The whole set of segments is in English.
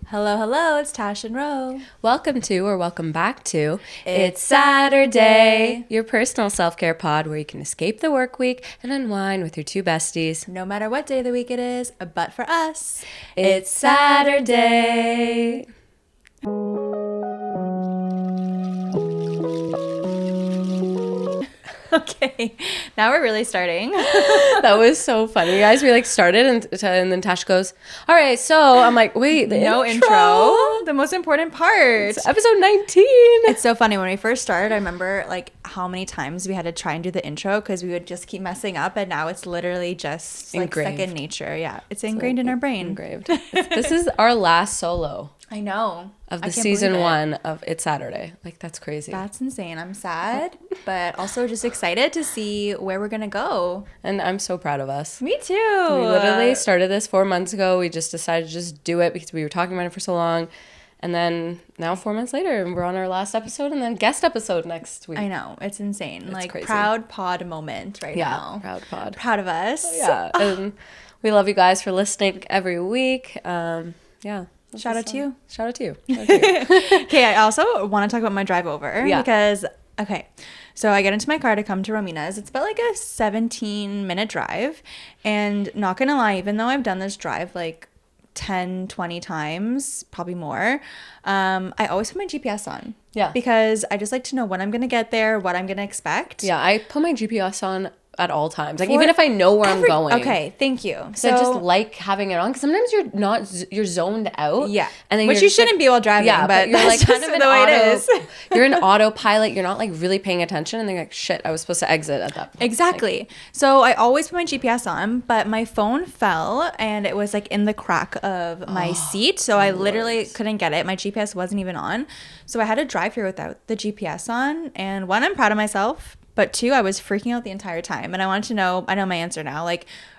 Hello, hello, it's Tash and Ro. Welcome to, or welcome back to, It's Saturday, your personal self-care pod where you can escape the work week and unwind with your two besties. No matter what day of the week it is, but for us, It's Saturday. Okay, now we're really starting. That was so funny, guys. We started and then Tash goes, all right, so I'm like, wait, the intro? The most important part. It's episode 19. It's so funny. When we first started, I remember how many times we had to try and do the intro because we would just keep messing up, and now it's literally just engraved. Second nature. Yeah, it's ingrained in our brain. Engraved. This is our last solo. I know. Of the season 1 of It's Saturday. That's crazy. That's insane. I'm sad, but also just excited to see where we're going to go. And I'm so proud of us. Me too. We literally started this 4 months ago. We just decided to just do it because we were talking about it for so long. And then now 4 months later, we're on our last episode and then guest episode next week. I know. It's insane. It's crazy. Proud pod moment now. Yeah, proud pod. Proud of us. Yeah. And we love you guys for listening every week. Yeah. Shout out to you. Shout out to you. Okay, I also want to talk about my drive over. Yeah. Because, so I get into my car to come to Romina's. It's about a 17-minute drive. And not going to lie, even though I've done this drive 10, 20 times, probably more, I always put my GPS on. Yeah. Because I just like to know when I'm going to get there, what I'm going to expect. Yeah, I put my GPS on at all times. Even if I know where I'm going. Okay, thank you. So I just like having it on because sometimes you're zoned out. Yeah. And then which you shouldn't be while driving. Yeah, but you're that's kind of in the way auto. It is. You're in autopilot. You're not really paying attention, and they're like, "Shit, I was supposed to exit at that point." Exactly. So I always put my GPS on, but my phone fell, and it was in the crack of my seat. So I literally couldn't get it. My GPS wasn't even on. So I had to drive here without the GPS on. And one, I'm proud of myself. But two, I was freaking out the entire time. And I wanted to know, I know my answer now.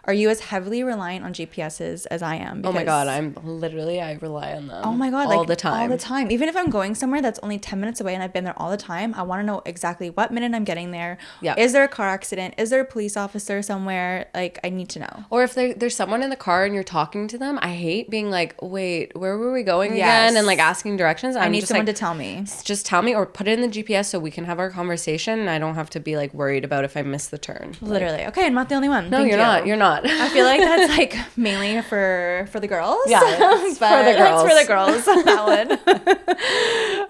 Are you as heavily reliant on GPSs as I am? Oh my God, I rely on them. Oh my God, all the time. All the time. Even if I'm going somewhere that's only 10 minutes away and I've been there all the time, I want to know exactly what minute I'm getting there. Yeah. Is there a car accident? Is there a police officer somewhere? I need to know. Or if there's someone in the car and you're talking to them, I hate being wait, where were we going Yes. again? And asking directions. I need someone to tell me. Just tell me, or put it in the GPS so we can have our conversation and I don't have to be worried about if I miss the turn. Literally. Okay, I'm not the only one. No, Thank you're you. not. You're not. I feel like that's mainly for the girls. Yeah, it's for the girls. It's for the girls. That one.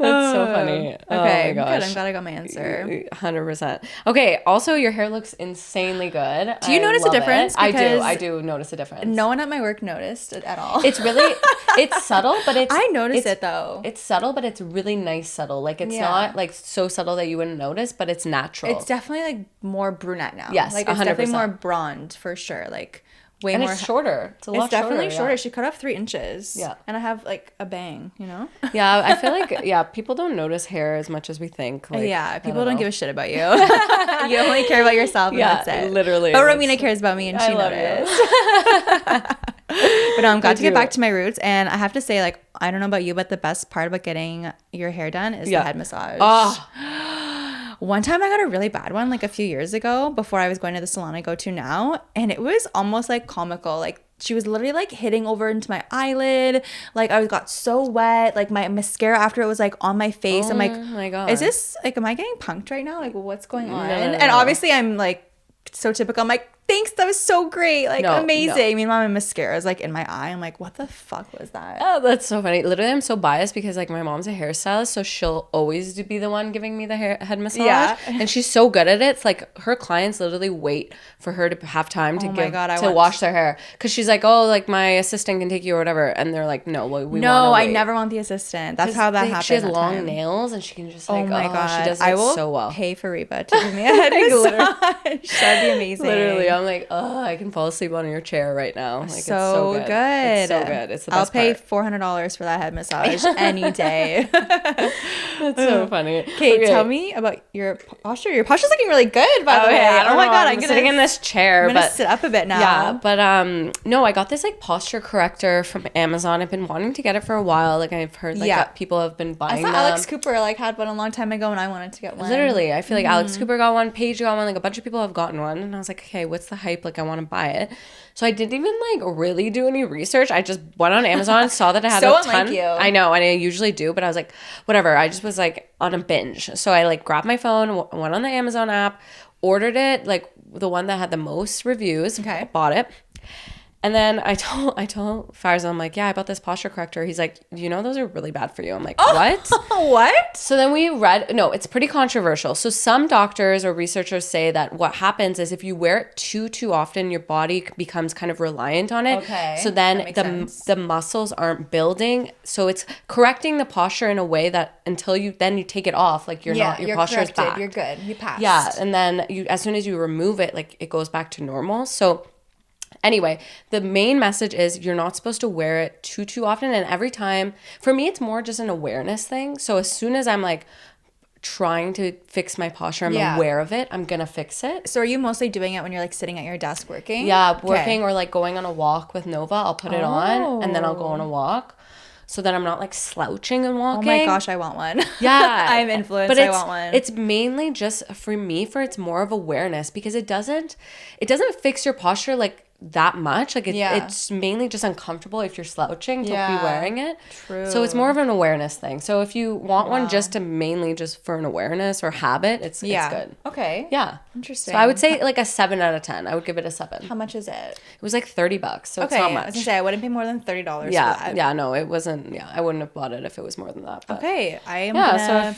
That's so funny. Okay, oh my gosh. good. I'm glad I got my answer. 100%. Okay. Also, your hair looks insanely good. Do you notice a difference? I do notice a difference. No one at my work noticed it at all. It's subtle, but it's. I notice it though. It's subtle, but it's really nice subtle. It's not so subtle that you wouldn't notice, but it's natural. It's definitely more brunette now. Yes, it's 100%. definitely more blonde for sure. Way and more. It's shorter. It's a lot definitely shorter. Yeah. She cut off 3 inches. Yeah. And I have a bang, Yeah, I feel people don't notice hair as much as we think. Yeah, people don't give a shit about you. You only care about yourself, and that's it. Literally. But Romina cares about me, and she noticed. But no, I'm glad to get back to my roots, and I have to say, I don't know about you, but the best part about getting your hair done is the head massage. Oh. One time I got a really bad one a few years ago before I was going to the salon I go to now, and it was almost comical. She was literally hitting over into my eyelid. I got so wet. My mascara after it was on my face. Oh, I'm my God. Is this am I getting punked right now? What's going on? No. And obviously I'm so typical. I'm thanks, that was so great. Amazing. Meanwhile, my mascara is in my eye. I'm what the fuck was that? Oh, that's so funny. Literally, I'm so biased because my mom's a hairstylist, so she'll always be the one giving me the head massage. Yeah. And she's so good at it. It's her clients literally wait for her to have time to wash their hair. Because she's my assistant can take you or whatever. And they're no, we No, I never want the assistant. That's how that happens. She has long nails and she can just oh my God. she does I will so well. pay for Reba to give me a head massage. That'd be amazing. Literally, I'm I can fall asleep on your chair right now. So it's so good. It's so good. It's the best I'll pay $400 for that head massage any day. That's so funny. Okay, tell me about your posture. Your posture's looking really good, by the way. Oh my God, I'm sitting in this chair. I'm gonna sit up a bit now. Yeah, but no, I got this posture corrector from Amazon. I've been wanting to get it for a while. I've heard that people have been buying them. I saw Alex Cooper had one a long time ago, and I wanted to get one. Literally, I feel Alex Cooper got one, Paige got one, a bunch of people have gotten one, and I was okay, what's what's the hype? Like, I want to buy it. So I didn't even like really do any research. I just went on Amazon, saw that it had So a ton. unlike you. I know, and I usually do, but I was like, whatever. I just was like on a binge. So I like grabbed my phone, went on the Amazon app, ordered it, like the one that had the most reviews. Okay. Bought it. And then I told Farzan, I'm like, yeah, I bought this posture corrector. He's like, you know, those are really bad for you. I'm like, what? What? So then we read, no, it's pretty controversial. So some doctors or researchers say that what happens is if you wear it too often, your body becomes kind of reliant on it. Okay. So then the muscles aren't building. So it's correcting the posture in a way that until you take it off, like your posture is back. You're good. You passed. Yeah. And then as soon as you remove it, like it goes back to normal. So anyway, the main message is you're not supposed to wear it too often. And every time, for me, it's more just an awareness thing. So as soon as I'm like trying to fix my posture, I'm aware of it, I'm going to fix it. So are you mostly doing it when you're like sitting at your desk working? Yeah, working or like going on a walk with Nova. I'll put it on and then I'll go on a walk. So that I'm not like slouching and walking. Oh my gosh, I want one. Yeah. I'm influenced. But I want one. It's mainly just for me, it's more of awareness because it doesn't fix your posture like that much. Like it's mainly just uncomfortable if you're slouching to be wearing it. True. So it's more of an awareness thing. So if you want one just to mainly just for an awareness or habit, it's good. Okay. Yeah. Interesting. So I would say like a 7 out of 10. I would give it a 7. How much is it? It was like $30. So it's not much. I was gonna say I wouldn't pay more than $30 for that. Yeah, no, it wasn't. Yeah, I wouldn't have bought it if it was more than that. But. Okay, I am gonna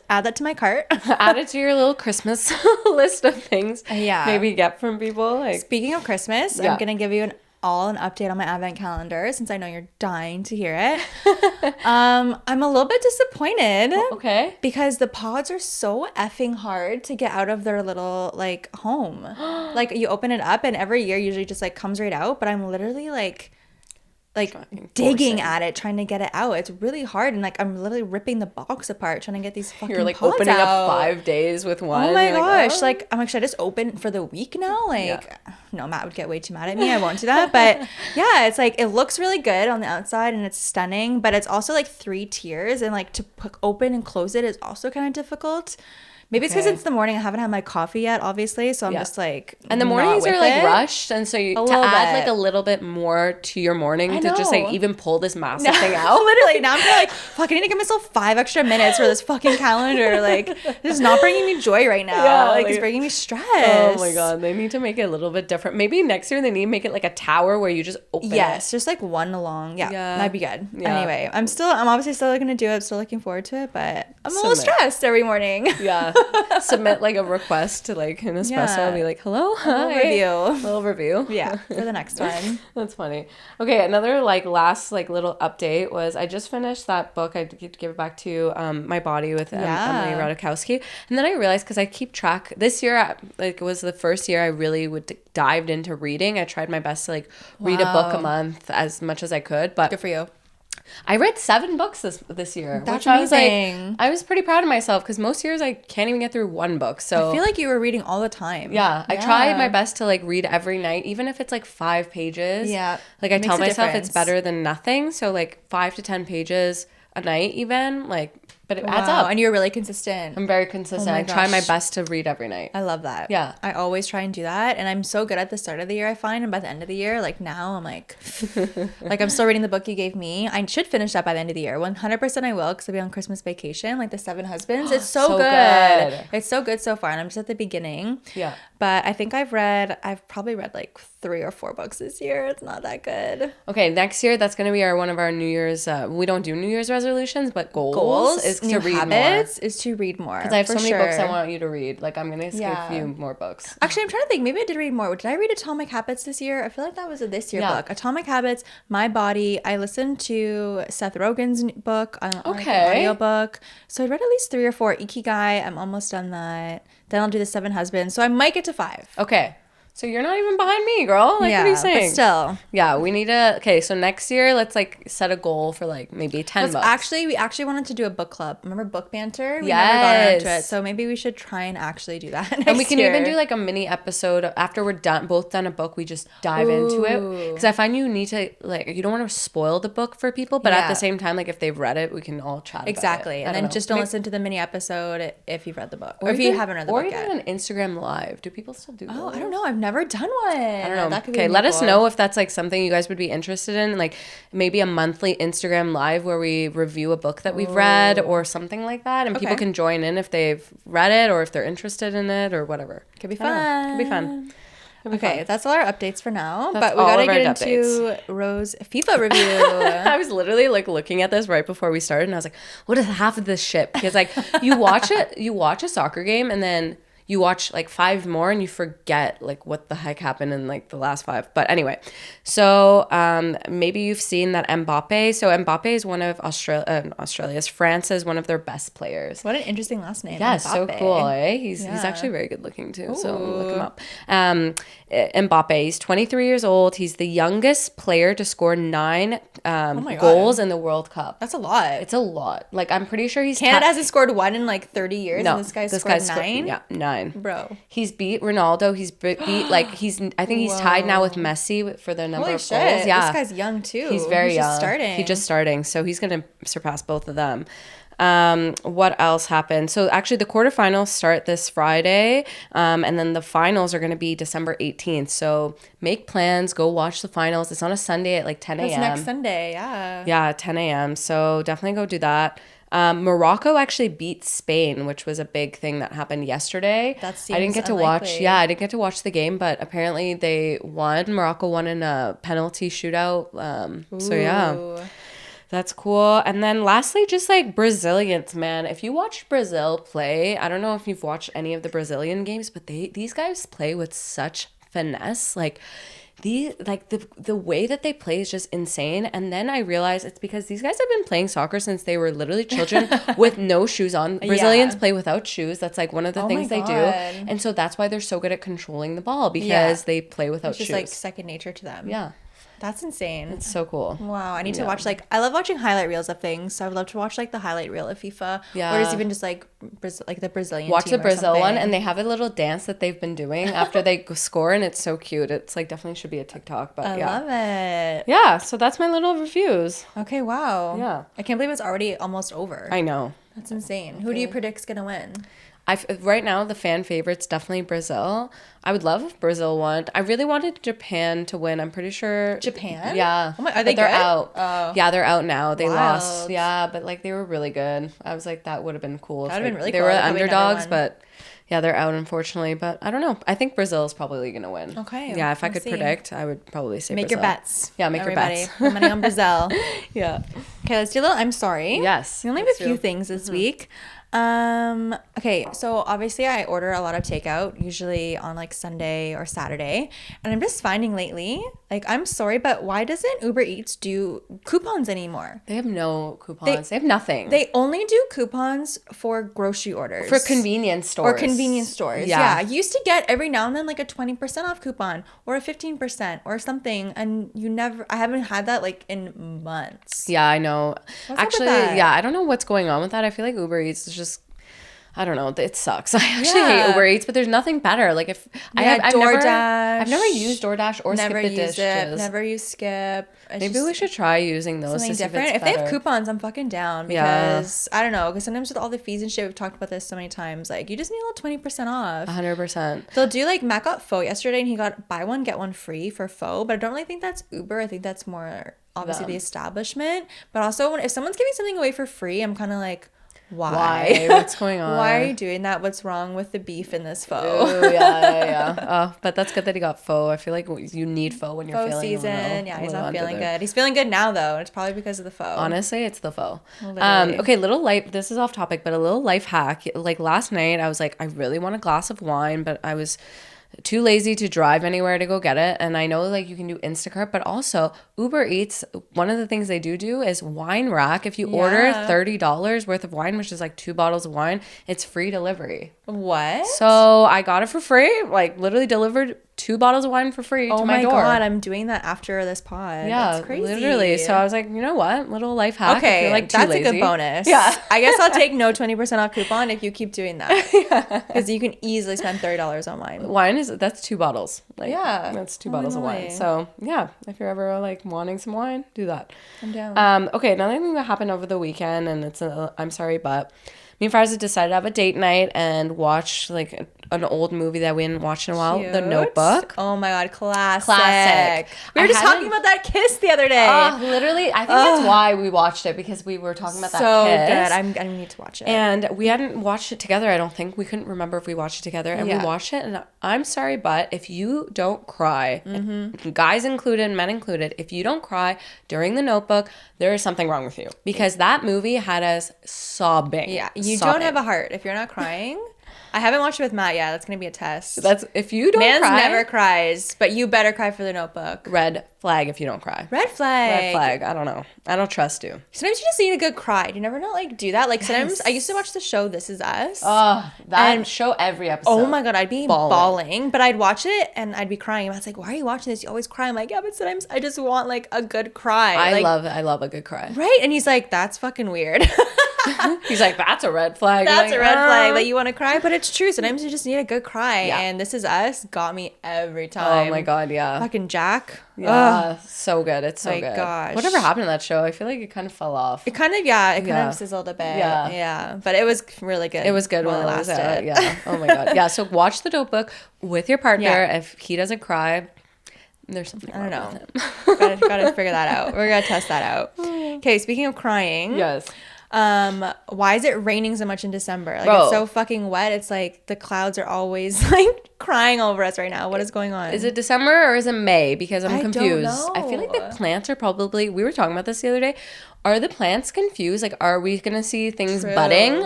add that to my cart. Add it to your little Christmas list of things. Yeah. Maybe get from people. Like Speaking of Christmas, I'm gonna give you an update on my advent calendar since I know you're dying to hear it. I'm a little bit disappointed. Okay. Because the pods are so effing hard to get out of their little like home. Like you open it up and every year usually just like comes right out, but I'm literally like digging at it, trying to get it out. It's really hard, and like I'm literally ripping the box apart, trying to get these fucking. You're like pods opening out. up 5 days with one. Oh my gosh! Like, Like I'm like, should I just open for the week now? Like, no, Matt would get way too mad at me. I won't do that. But yeah, it's like it looks really good on the outside and it's stunning, but it's also like 3 tiers, and like to open and close it is also kind of difficult. Maybe it's because it's the morning. I haven't had my coffee yet, obviously. So I'm just like, and the mornings are like rushed. And so you to add like a little bit more to your morning to just like even pull this massive thing out. Literally. Now I'm like, fuck, I need to give myself 5 extra minutes for this fucking calendar. Like, this is not bringing me joy right now. Yeah, like it's bringing me stress. Oh my God. They need to make it a little bit different. Maybe next year they need to make it like a tower where you just open it. Just like one along. Yeah. That'd be good. Yeah. Anyway, I'm obviously still going to do it. I'm still looking forward to it, but I'm a little stressed every morning. Yeah. Submit like a request to like an espresso and be like, hello, hi. Little review. Yeah, for the next one. That's funny. Okay, another like last like little update was I just finished that book. I give it back to My Body with Emily Ratajkowski. And then I realized because I keep track this year, like it was the first year I really dived into reading. I tried my best to like read a book a month as much as I could. But good for you. I read 7 books this year. That's amazing. I was pretty proud of myself because most years I can't even get through one book. So I feel like you were reading all the time. Yeah, I tried my best to like read every night, even if it's like 5 pages. Yeah, like I tell myself it's better than nothing. So like 5 to 10 pages a night, even like. But it adds up. And you're really consistent. I'm very consistent. I try my best to read every night. I love that. Yeah. I always try and do that. And I'm so good at the start of the year, I find. And by the end of the year, like now I'm like, I'm still reading the book you gave me. I should finish that by the end of the year. 100% I will because I'll be on Christmas vacation, like the 7 Husbands. It's so good. It's so good so far. And I'm just at the beginning. Yeah. But I think I've probably read like 3 or 4 books this year. It's not that good. Okay, next year that's gonna be one of our New Year's. We don't do New Year's resolutions, but goals is to read habits more. Is to read more. Because I have so many books I want you to read. Like I'm gonna skip a few more books. Actually, I'm trying to think. Maybe I did read more. Did I read Atomic Habits this year? I feel like that was a this year book. Atomic Habits, My Body. I listened to Seth Rogen's book on an audiobook. So I read at least 3 or 4. Ikigai. I'm almost done that. Then I'll do the 7 Husbands. So I might get to 5. Okay. So you're not even behind me, girl. Like, what are you saying? But still. Yeah, we need to... Okay, so next year, let's, like, set a goal for, like, maybe 10 books. We actually wanted to do a book club. Remember Book Banter? We never got around to it. So maybe we should try and actually do that next And we can year. even do, like, a mini episode. After we're both done a book, we just dive into it. Because I find you need to, like... You don't want to spoil the book for people, but at the same time, like, if they've read it, we can all chat about it. And then just don't listen to the mini episode if you've read the book. Or if you haven't read the book yet. Or even an Instagram Live. Do people still do those? Oh, I don't know. I've never never done one. I don't know. That could okay, be let us cool. know if that's like something you guys would be interested in, like maybe a monthly Instagram live where we review a book that we've read or something like that, and people can join in if they've read it or if they're interested in it or whatever. Could be fun. Could be fun. Okay, that's all our updates for now. That's but we all gotta of our get into Ro's FIFA review. I was literally like looking at this right before we started, and I was like, "What is half of this shit?" Because like you watch a soccer game, and then you watch like 5 more, and you forget like what the heck happened in like the last 5. But anyway, so maybe you've seen that Mbappe. So Mbappe is one of France's one of their best players. What an interesting last name. Yeah, Mbappe. so cool, eh? He's actually very good looking too. Ooh. So look him up. Mbappe, he's 23 years old. He's the youngest player to score 9 goals in the World Cup. That's a lot. It's a lot. Like I'm pretty sure Canada hasn't scored 1 in like 30 years, no, and this guy's scored 9. Yeah, 9. Bro. He's beat Ronaldo. He's beat like I think he's tied now with Messi for the number of goals. Yeah, this guy's young too. He's very young. He's just starting, so he's gonna surpass both of them. What else happened? So actually the quarterfinals start this Friday, and then the finals are going to be December 18th. So make plans, go watch the finals. It's on a Sunday at like 10 a.m. That's next Sunday, yeah. Yeah, 10 a.m. So definitely go do that. Morocco actually beat Spain, which was a big thing that happened yesterday. That seems I didn't get unlikely. to watch. Yeah, I didn't get to watch the game, but apparently they won. Morocco won in a penalty shootout. So yeah. That's cool. And then lastly, just like Brazilians, man. If you watch Brazil play, I don't know if you've watched any of the Brazilian games, but these guys play with such finesse. Like the way that they play is just insane. And then I realized it's because these guys have been playing soccer since they were literally children with no shoes on. Brazilians play without shoes. That's like one of the things they do. And so that's why they're so good at controlling the ball, because they play without shoes. It's just like second nature to them. Yeah. That's insane. It's so cool. Wow. I need to watch, like, I love watching highlight reels of things. So I would love to watch, like, the highlight reel of FIFA. Yeah. Or just even just, like the Brazilian watch team the Brazil one, something. and they have a little dance that they've been doing after they score, and it's so cute. It's, like, definitely should be a TikTok, but I love it. Yeah, so that's my little reviews. Okay, wow. Yeah. I can't believe it's already almost over. I know. That's insane. Who do you predict's going to win? Right now, the fan favorite's definitely Brazil. I would love if Brazil won. I really wanted Japan to win. I'm pretty sure. Japan? Yeah. Oh my, are they they're good? out. Oh. Yeah, they're out now. They Wild. lost. Yeah, but like they were really good. I was like, that would have been cool. That would have been really they cool. were They probably never underdogs, won. but yeah, they're out unfortunately. But I don't know. I think Brazil is probably going to win. Okay. Yeah, if I we'll could see. predict, I would probably say Make Brazil. your bets. Yeah, make Everybody. your bets. Put money on Brazil. Yeah. Okay, let's do a little I'm sorry. Yes. We only have a few things this week. Okay, so obviously I order a lot of takeout, usually on like Sunday or Saturday, and I'm just finding lately, like, I'm sorry, but why doesn't Uber Eats do coupons anymore? They have no coupons. They have nothing. They only do coupons for grocery orders. For convenience stores. Or convenience stores. Yeah. I used to get every now and then like a 20% off coupon or a 15% or something, and I haven't had that like in months. Yeah, I know. What's Actually, up with that? yeah, I don't know what's going on with that. I feel like Uber Eats is just, I don't know, it sucks. I actually hate Uber Eats, but there's nothing better. Like if I've never used DoorDash or Never Skip the used Dishes. it. Never used Skip. Maybe we should try using those. Something to see different. If it's they have better. coupons, I'm fucking down, because I don't know. Because sometimes with all the fees and shit, we've talked about this so many times. Like, you just need a little 20% off. 100%. They'll do, like, Matt got pho yesterday, and he got buy one get one free for pho. But I don't really think that's Uber. I think that's more obviously the establishment. But also, if someone's giving something away for free, I'm kind of like, why? What's going on? Why are you doing that? What's wrong with the beef in this pho? Oh, yeah. Oh, but that's good that he got pho. I feel like you need pho when you're Pho feeling season. Yeah, he's not under feeling there. good. He's feeling good now, though. It's probably because of the pho. Honestly, it's the pho. Literally. Okay, this is off topic, but a little life hack. Like last night, I was like, I really want a glass of wine, but I was too lazy to drive anywhere to go get it. And I know like you can do Instacart, but also Uber Eats, one of the things they do is wine rack. If you order $30 worth of wine, which is like 2 bottles of wine, it's free delivery. What? So I got it for free, like literally delivered 2 bottles of wine for free to my door. Oh my God, I'm doing that after this pod. Yeah, that's crazy. literally. So I was like, you know what? Little life hack. Okay, if you're like too that's lazy. a good bonus. Yeah. I guess I'll take no 20% off coupon if you keep doing that. Because you can easily spend $30 on wine. Wine that's 2 bottles. Like, Yeah. that's 2 bottles of wine. So yeah, if you're ever like wanting some wine, do that. I'm down. Okay, another thing that happened over the weekend, and I'm sorry, but me and Faraz decided to have a date night and watch like an old movie that we hadn't watched in a while, Cute. The Notebook. Oh my God, classic. Classic. We were just talking about that kiss the other day. Literally, I think that's why we watched it, because we were talking about that kiss. So good. I need to watch it. And we hadn't watched it together, I don't think. We couldn't remember if we watched it together. And we watched it, and I'm sorry, but if you don't cry, guys included, men included, if you don't cry during The Notebook, there is something wrong with you. Because that movie had us sobbing. Yeah, you don't have a heart if you're not crying. I haven't watched it with Matt yet. That's going to be a test. That's if you don't Mans cry. never cries, but you better cry for The Notebook. Red flag if you don't cry. Red flag. Red flag. I don't know. I don't trust you. Sometimes you just need a good cry. Do you never not like do that? Like sometimes I used to watch the show This Is Us. Oh, that show every episode. Oh my God, I'd be bawling. But I'd watch it and I'd be crying. Matt's like, why are you watching this? You always cry. I'm like, yeah, but sometimes I just want like a good cry. I love a good cry. Right? And he's like, that's fucking weird. He's like, that's a red flag. That's like, a red flag that you want to cry, but it's true. Sometimes you just need a good cry. Yeah. And This Is Us got me every time. Oh my God, yeah. Fucking Jack. Yeah, so good. It's so good. Gosh. Whatever happened to that show? I feel like it kind of fell off. It kind of sizzled a bit. Yeah. But it was really good. It was good while when it lasted. Yeah. Oh my God. Yeah. So watch The Notebook with your partner. Yeah. If he doesn't cry, there's something wrong with him. gotta figure that out. We're gonna test that out. Okay, speaking of crying. Yes. Why is it raining so much in December? Like, it's so fucking wet. It's like the clouds are always like crying over us right now. What is going on? Is it December or is it May? Because I'm confused. Don't know. I feel like the plants are probably, we were talking about this the other day. Are the plants confused? Like, are we going to see things budding?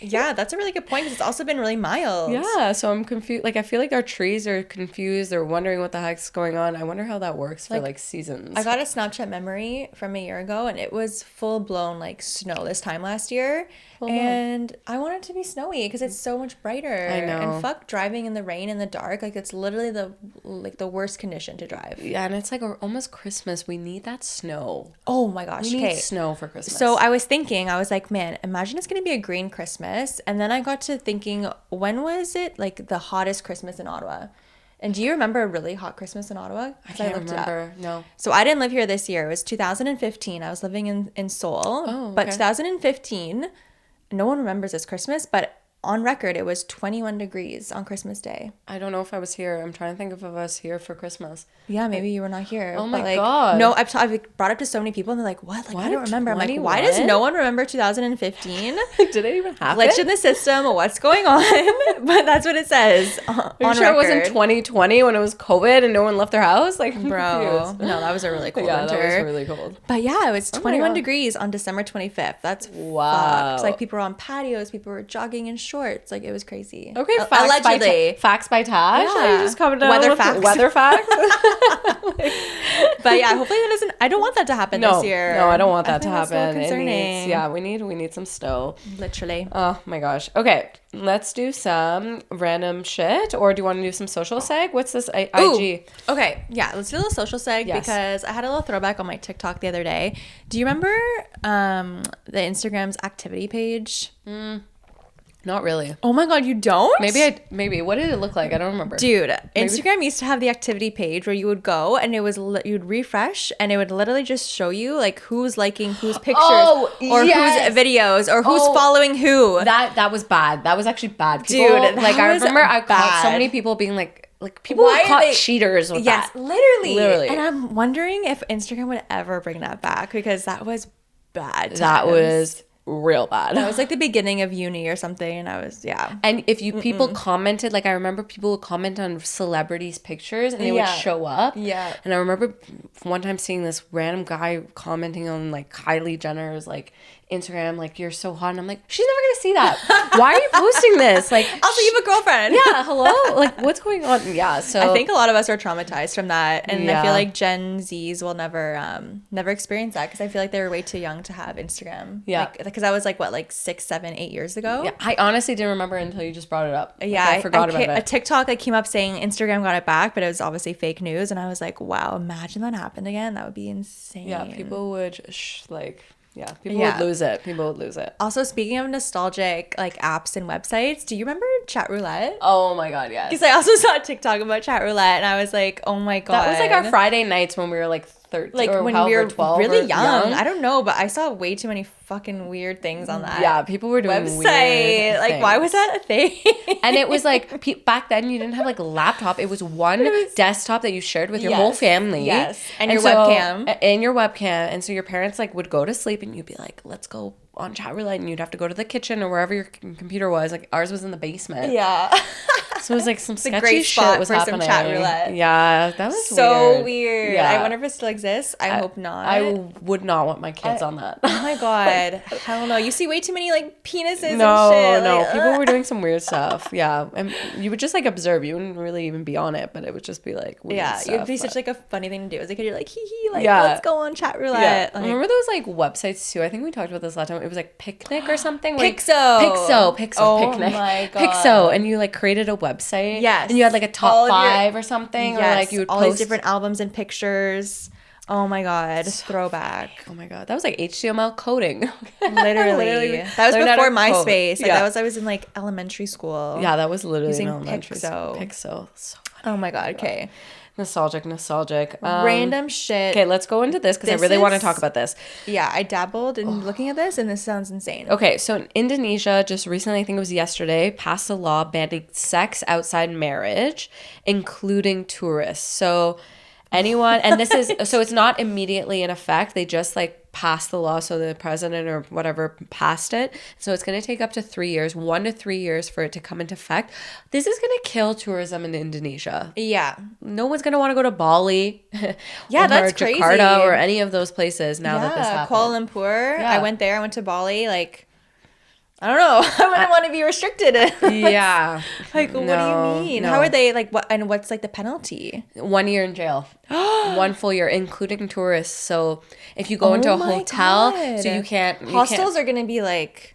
Yeah, that's a really good point because it's also been really mild. Yeah, so I'm confused. Like, I feel like our trees are confused. They're wondering what the heck's going on. I wonder how that works for, like, seasons. I got a Snapchat memory from a year ago, and it was full-blown, like, snow this time last year. And I want it to be snowy because it's so much brighter. I know. And fuck driving in the rain in the dark. Like, it's literally the worst condition to drive. Yeah, and it's like almost Christmas. We need that snow. Oh my gosh. We need snow for Christmas. So I was like, man, imagine it's going to be a green Christmas. And then I got to thinking, when was it like the hottest Christmas in Ottawa? And do you remember a really hot Christmas in Ottawa? I can't remember. No. So I didn't live here this year. It was 2015. I was living in Seoul. Oh, okay. But 2015, no one remembers this Christmas, but on record, it was 21 degrees on Christmas Day. I don't know if I was here. I'm trying to think if I was here for Christmas. Yeah, maybe you were not here. Oh my God. No, I've brought it up to so many people and they're like, what? Like, I don't remember. 21? I'm like, why does no one remember 2015? Did it even happen? Glitch in the system. What's going on? But that's what it says Are you sure it wasn't 2020 when it was COVID and no one left their house? Like, bro. No, that was a really cold winter. That was really cold. But yeah, it was 21 degrees on December 25th. That's fucked. Like, people were on patios. People were jogging in shorts. Like, it was crazy. Okay, allegedly. Facts by Tash. Yeah. You just coming down Weather with facts. Weather facts. But yeah, hopefully that doesn't. I don't want that to happen this year. No, I don't want that to happen. So concerning. We need some snow. Literally. Oh my gosh. Okay, let's do some random shit, or do you want to do some social seg? What's this IG? Okay, yeah, let's do a little social seg because I had a little throwback on my TikTok the other day. Do you remember the Instagram's activity page? Not really. Oh my God, you don't? Maybe. What did it look like? I don't remember. Dude, Instagram used to have the activity page where you would go and it was you'd refresh and it would literally just show you like who's liking whose pictures or whose videos or who's following who. That was bad. That was actually bad. People, dude, like I remember I caught so many people being like people caught cheaters with that. Yes, literally. And I'm wondering if Instagram would ever bring that back because that was bad. That was real bad. That was like the beginning of uni or something, and I was And if people commented, like I remember people would comment on celebrities' pictures and they would show up. Yeah. And I remember one time seeing this random guy commenting on like Kylie Jenner's like Instagram, like you're so hot, and I'm like, she's never gonna see that. Why are you posting this? Like, also you have a girlfriend. Yeah, hello. Like, what's going on? Yeah, so I think a lot of us are traumatized from that, and I feel like Gen Zs will never experience that because I feel like they were way too young to have Instagram. Yeah, because I was like 6, 7, 8 years ago. Yeah, I honestly didn't remember until you just brought it up. Yeah, I forgot about it. A TikTok came up saying Instagram got it back, but it was obviously fake news, and I was like, wow, imagine that happened again. That would be insane. Yeah, people would people would lose it. People would lose it. Also, speaking of nostalgic like apps and websites, do you remember Chat Roulette? Oh my God, yes. Because I also saw a TikTok about Chat Roulette, and I was like, oh my God. That was like our Friday nights when we were like 13 like or when however, we were 12 really or young. I don't know, but I saw way too many fucking weird things on that. Yeah, people were doing website. weird Like, things. why was that a thing? And it was like back then you didn't have like a laptop. It was one desktop that you shared with your Yes. whole family. Yes, and your webcam. And your webcam. And so your parents like would go to sleep and you'd be like, let's go on chat roulette, and you'd have to go to the kitchen or wherever your computer was. Like ours was in the basement. Yeah. So it was like some sketchy great shit spot was for happening. some chat roulette. Yeah, that was so weird. Yeah. I wonder if it still exists. I hope not. I would not want my kids on that. Oh my god. Hell no. You see way too many like penises and shit. No. Like, People were doing some weird stuff. Yeah. And you would just like observe. You wouldn't really even be on it, but it would just be like weird stuff. It'd be such like a funny thing to do. As a kid, you're like, hee hee, like Yeah. let's go on chat roulette. Yeah. Like, Remember those like websites too? I think we talked about this last time. It was like Picnic or something. Pixo. Picnic. Oh my god. Pixo. And you like created a website. Yes. And you had like a top 5 or something. Yes. Or like you would all post these different albums and pictures. Oh my god. Throwback. Oh my god. That was like HTML coding. Literally. That was learned how to before code. MySpace. Like, Yeah. I was in like elementary school. Yeah, that was literally Using in elementary school. Pixo. Pixo. So funny. Oh my god. Okay. Nostalgic. Random shit. Okay, let's go into this because I This really want to is- talk about this. Yeah, I dabbled in looking at this and this sounds insane. Okay, so in Indonesia, just recently, I think it was yesterday, passed a law banning sex outside marriage, including tourists. So anyone, and this is, so it's not immediately in effect. They just like passed the law. So the president or whatever passed it. So it's going to take up to 3 years, 1 to 3 years for it to come into effect. This is going to kill tourism in Indonesia. Yeah. No one's going to want to go to Bali. Yeah, or that's crazy. Jakarta or any of those places now that this happened. Kuala Lumpur. Yeah. I went there. I went to Bali. Like, I don't know. I wouldn't want to be restricted. Yeah. Like, what do you mean? no. How are they, like, what, and what's, like, the penalty? 1 year in jail. 1 full year, including tourists. So if you go into a my hotel, God. so you can't. Hostels are going to be, like...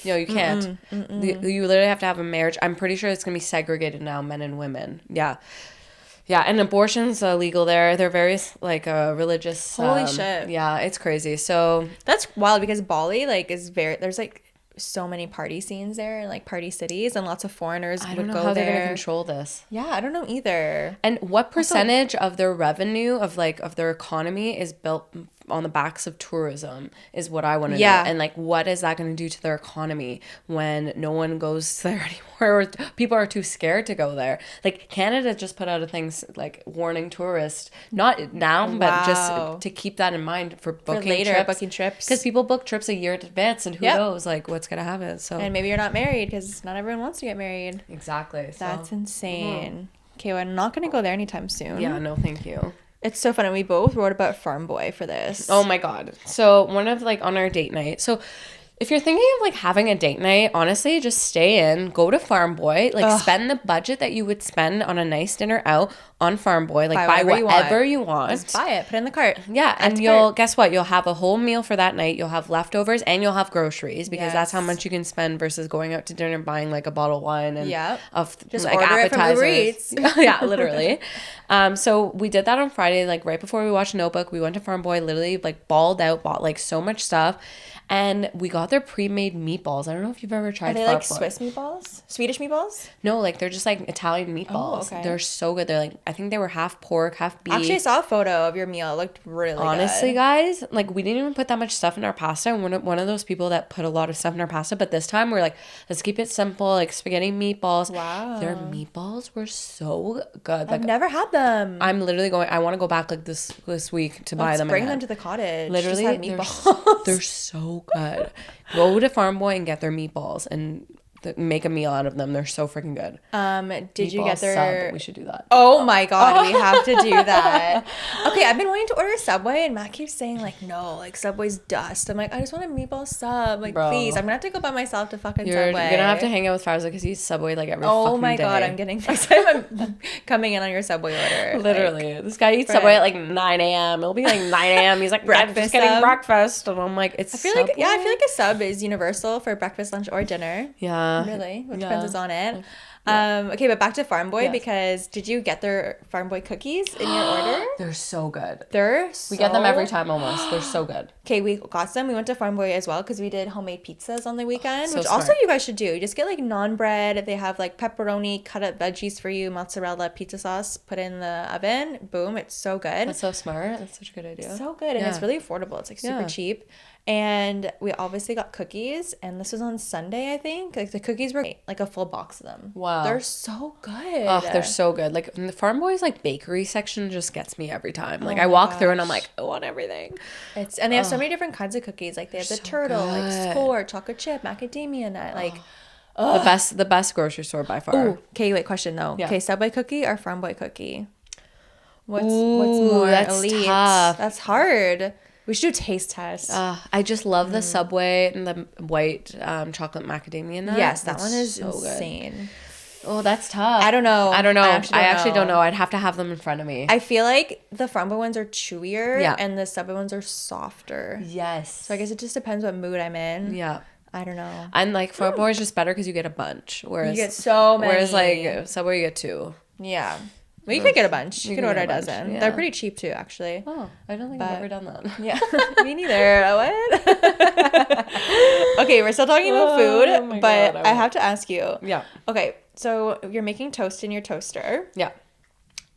No, you can't. You literally have to have a marriage. I'm pretty sure it's going to be segregated now, men and women. Yeah. Yeah, and abortion's illegal there. They're very, like, religious. Holy shit. Yeah, it's crazy. So... That's wild because Bali, like, is very... There's, like... so many party scenes there, like party cities, and lots of foreigners I would don't know go how there. they're going to control this. Yeah, I don't know either. And what percentage of their revenue of their economy is built on the backs of tourism is what I want to know. And like, what is that going to do to their economy when no one goes there anymore, or people are too scared to go there? Like, Canada just put out a thing like warning tourists, not now, but just to keep that in mind for booking trips. Because people book trips a year in advance, and who knows like what's going to happen. So, and maybe you're not married because not everyone wants to get married. Exactly. So. That's insane. Okay, well, I'm not going to go there anytime soon. Yeah, no, thank you. It's so funny. We both wrote about Farm Boy for this. Oh my god. So one of like on our date night. So if you're thinking of like having a date night, honestly, just stay in, go to Farm Boy, like spend the budget that you would spend on a nice dinner out on Farm Boy, like buy whatever you want. Just buy it, put it in the cart. Yeah, and guess what? You'll have a whole meal for that night. You'll have leftovers and you'll have groceries because that's how much you can spend versus going out to dinner and buying like a bottle of wine and of just like order appetizers. It from Uber Eats. Yeah, literally. So we did that on Friday, like right before we watched Notebook. We went to Farm Boy, literally like balled out, bought like so much stuff. And we got their pre-made meatballs. I don't know if you've ever tried. Are they like Swiss meatballs? Swedish meatballs? No, like they're just like Italian meatballs. Oh, okay. They're so good. They're like, I think they were half pork, half beef. Actually, I saw a photo of your meal. It looked really Honestly, good. guys, like we didn't even put that much stuff in our pasta. I'm one of those people that put a lot of stuff in our pasta. But this time we're like, let's keep it simple, like spaghetti meatballs. Wow. Their meatballs were so good. Like, I've never had them. I'm literally going, I want to go back like this week to buy them bring again. them to the cottage. Literally, just have meatballs. they're so good. Go to Farm Boy and get their meatballs and make a meal out of them. They're so freaking good. Did you get their... We should do that. Oh my god, we have to do that. Okay, I've been wanting to order Subway and Matt keeps saying like, no, like Subway's dust. I'm like, I just want a meatball sub. Like, Bro. please. I'm gonna have to go by myself to fucking You're Subway. gonna have to hang out with Farza because he's Subway like every Oh fucking my day. god, I'm getting next time I'm coming in on your Subway order. Literally. This guy eats Subway at like 9 a.m. It'll be like 9 a.m. He's like, I'm just getting breakfast. And I'm like, it's I feel like a sub is universal for breakfast, lunch, or dinner. Yeah. Really? What depends on it. Okay, but back to Farm Boy, Yes. because did you get their Farm Boy cookies in your order? They're so good. We get them every time almost. They're so good. Okay, we got some. We went to Farm Boy as well because we did homemade pizzas on the weekend, So which smart. also you guys should do. You just get like naan bread. They have like pepperoni, cut up veggies for you, mozzarella, pizza sauce, put in the oven. Boom, it's so good. That's so smart. That's such a good idea. So good, and it's really affordable. It's like super cheap. And we obviously got cookies, and this was on Sunday, I think. Like the cookies were like a full box of them. Wow. They're so good. Oh, they're so good. Like the Farm Boy's like bakery section just gets me every time. Like I walk through and I'm like, I want everything. And they have so many different kinds of cookies. Like they have the turtle, like score, chocolate chip, macadamia nut, like the best grocery store by far. Ooh, okay, wait, question though. Yeah. Okay, Subway cookie or Farm Boy cookie? What's Ooh, more that's elite? tough. That's hard. We should do a taste test. I just love the Subway and the white chocolate macadamia nut. Yes, that That's one is so insane. Good. Oh, that's tough. I don't know. I actually don't know. know. I'd have to have them in front of me. I feel like the Farm Boy ones are chewier, Yeah. and the Subway ones are softer. Yes. So I guess it just depends what mood I'm in. Yeah. I don't know. And like Farm Boy is just better because you get a bunch. Whereas You get so many. Whereas like Subway you get 2. Yeah. Well, you could get a bunch. You could can order get a a bunch, dozen. yeah. They're pretty cheap too, actually. Oh, I don't think I've ever done that. Yeah, me neither. What? Okay, we're still talking about food, Oh my but God, I have to ask you. Yeah. Okay, so you're making toast in your toaster. Yeah.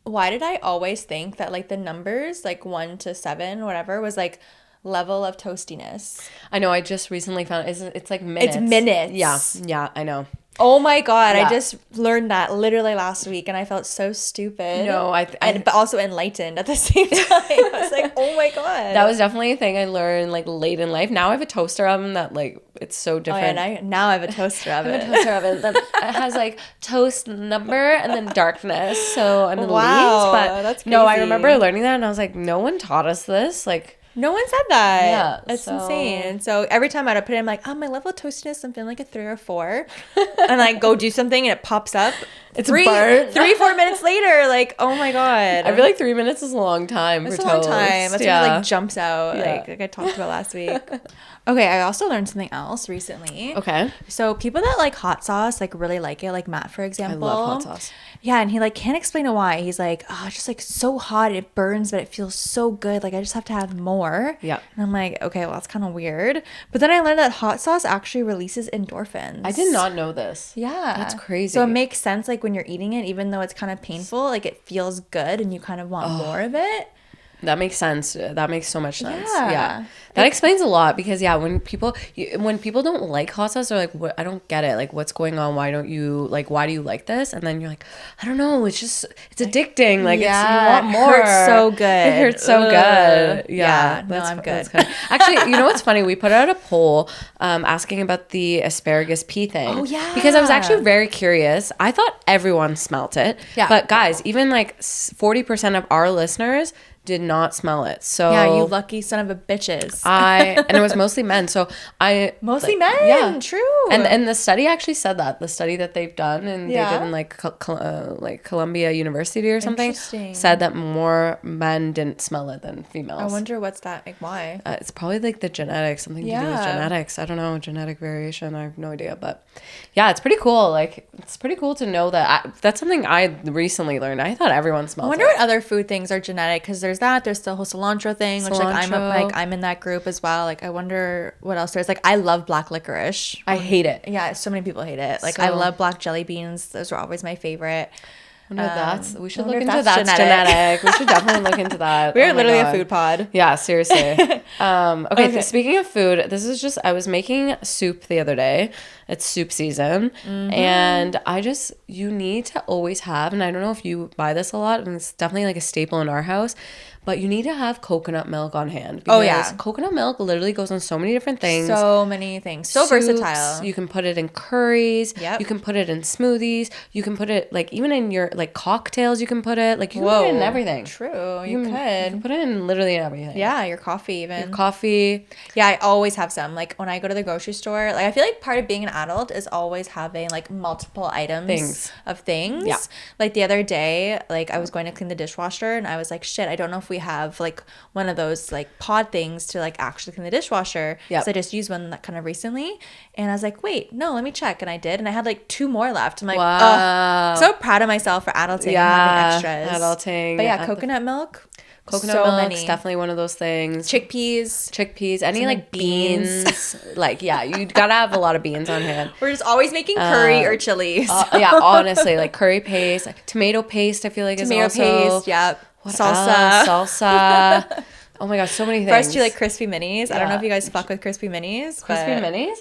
Why did I always think that like the numbers, like 1 to 7, whatever, was like level of toastiness? I know. I just recently found it's like minutes. It's minutes. Yeah. Yeah. I know. Oh my God, Yeah. I just learned that literally last week and I felt so stupid. No, but also enlightened at the same time. I was like, oh my God. That was definitely a thing I learned like late in life. Now I have a toaster oven that like it's so Oh different. yeah, now I have a toaster oven. I have a toaster oven that it has like toast number and then darkness. So I'm elite. Wow, But that's no, I crazy. remember learning that and I was like, no one taught us this. Like No one said that. Yeah, That's so- insane. So every time I'd put it, I'm like, oh, my level of toastiness, I'm feeling like a 3 or 4. And I go do something and it pops up. It's burnt. 3-4 minutes later, like, oh my God. I feel like 3 minutes is a long time it's for a long toast. time. That's when it like jumps out, Yeah. like I talked about last week. Okay, I also learned something else recently. Okay. So people that like hot sauce, like really like it, like Matt, for I example. love hot sauce. Yeah, and he like can't explain it why. He's like, oh, it's just like so hot, it burns, but it feels so good. Like I just have to have more. Yeah. And I'm like, okay, well that's kind of weird. But then I learned that hot sauce actually releases endorphins. I did not know this. Yeah. That's crazy. So it makes sense like when you're eating it, even though it's kind of painful, like it feels good and you kind of want more of it. That makes sense. That makes so much sense. Yeah. Yeah. That explains a lot because when people don't like hot sauce, they're like, "What? I don't get it. Like, what's going on? Why do you like this?" And then you're like, "I don't know. It's addicting. Like, you want more. It hurts so good. It hurts so good. Yeah. No, I'm good. That's good. Actually, you know what's funny? We put out a poll asking about the asparagus pea thing. Oh, yeah. Because I was actually very curious. I thought everyone smelt it. Yeah. But guys, even like 40% of our listeners did not smell it. So Yeah, you lucky son of a bitches. and it was mostly men. So Mostly like, men. Yeah. True. And the study actually said that the study that they've done and Yeah. they did in like Columbia University or something Interesting. said that more men didn't smell it than females. I wonder what's that, like why? It's probably like the genetics, something to do with Yeah. genetics. I don't know, genetic variation. I have no idea, but yeah, it's pretty cool. Like it's pretty cool to know that. That's something I recently learned. I thought everyone smelled I wonder it. what other food things are genetic, because there's the whole cilantro thing, which I'm in that group as well. Like I wonder what else there's. Like I love black licorice. I hate it. Yeah, so many people hate it. Like I So- love black jelly beans. Those are always my favorite. We should look wonder if into that's that's genetic. We should definitely look into that. We're Oh my literally God. a food pod. Yeah, seriously. Okay. Okay. Speaking of food, I was making soup the other day. It's soup season. And you need to always have, and I don't know if you buy this a lot, and it's definitely like a staple in our house, but you need to have coconut milk on hand. Oh, yeah. Because coconut milk literally goes on so many different things. So many things. So Soups, versatile. You can put it in curries. Yep. You can put it in smoothies. You can put it like even in your like cocktails. You can put it like you can put it in everything. True. You You could. can put it in literally everything. Yeah, your coffee even. Your coffee. Yeah, I always have some. Like when I go to the grocery store, like I feel like part of being an adult is always having like multiple items of things. Yeah. Like the other day, like I was going to clean the dishwasher and I was like, shit, I don't know if we we have like one of those like pod things to like actually clean the dishwasher. Yep. So I just used one that kind of recently, and I was like, wait, no, let me check, and I did, and I had like 2 more left. I'm like, wow. so proud of myself for adulting and having extras. Adulting. But yeah, coconut milk. Coconut milk's definitely one of those things. Chickpeas. Any like beans. Like, yeah, you gotta have a lot of beans on hand. We're just always making curry or chilies. Yeah, honestly, like curry paste, like tomato paste, I feel like is also. Tomato paste, yeah. Salsa. Oh my gosh, so many things. For us, do you like crispy minis? I don't know if you guys fuck with crispy minis. Crispy minis?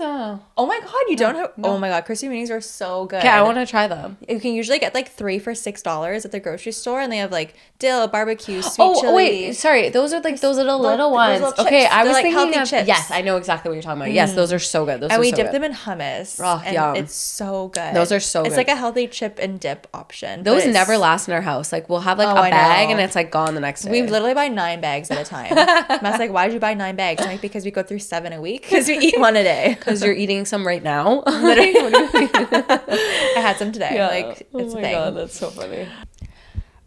Oh my god, you don't have... No. Oh my god, crispy minis are so good. Okay, I want to try them. You can usually get like 3 for $6 at the grocery store, and they have like dill, barbecue, sweet chili. Oh wait, sorry. Those are like those little ones. Okay, I was like thinking of chips. Yes, I know exactly what you're talking about. Yes, those are so good. And we dip them in hummus. Oh, and yum. It's so good. Those are so good. It's like a healthy chip and dip option. Those never last in our house. Like we'll have like a bag and it's like gone the next day. We literally buy 9 bags at a time. Matt's like, why did you buy 9 bags? I'm like, because we go through 7 a week. Because we eat 1 a day. Because you're eating some right now. Literally. I had some today. Yeah. Like, it's a thing. Oh my god, that's so funny.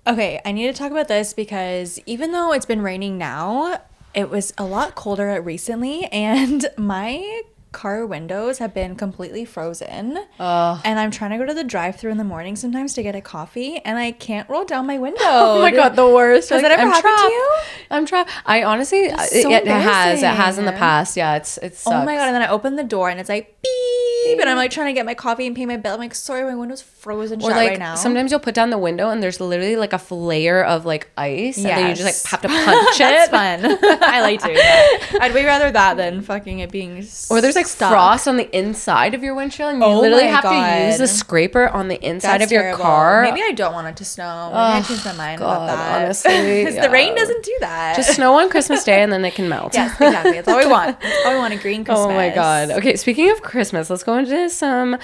Okay, I need to talk about this because even though it's been raining now, it was a lot colder recently, and my car windows have been completely frozen. And I'm trying to go to the drive-thru in the morning sometimes to get a coffee, and I can't roll down my window. Oh my god, the worst. Has that ever happened to you? I'm trapped. I honestly, it has in the past. Yeah, it sucks. Oh my god, and then I open the door and it's like beep, and I'm like trying to get my coffee and pay my bill. I'm like, sorry, my window's frozen shut like, right now. Sometimes you'll put down the window and there's literally like a layer of like ice, and then you just like have to punch it. That's fun. I like doing that. I'd way rather that than fucking it being or there's like stuck. Frost on the inside of your windshield, and you literally have to use the scraper on the inside of your car. Maybe I don't want it to snow. Maybe I changed my mind about that. Honestly, because the rain doesn't do that. Just snow on Christmas Day and then it can melt. Yes, exactly. That's all we want. That's all we want, a green Christmas. Oh my god. Okay, speaking of Christmas, let's go into some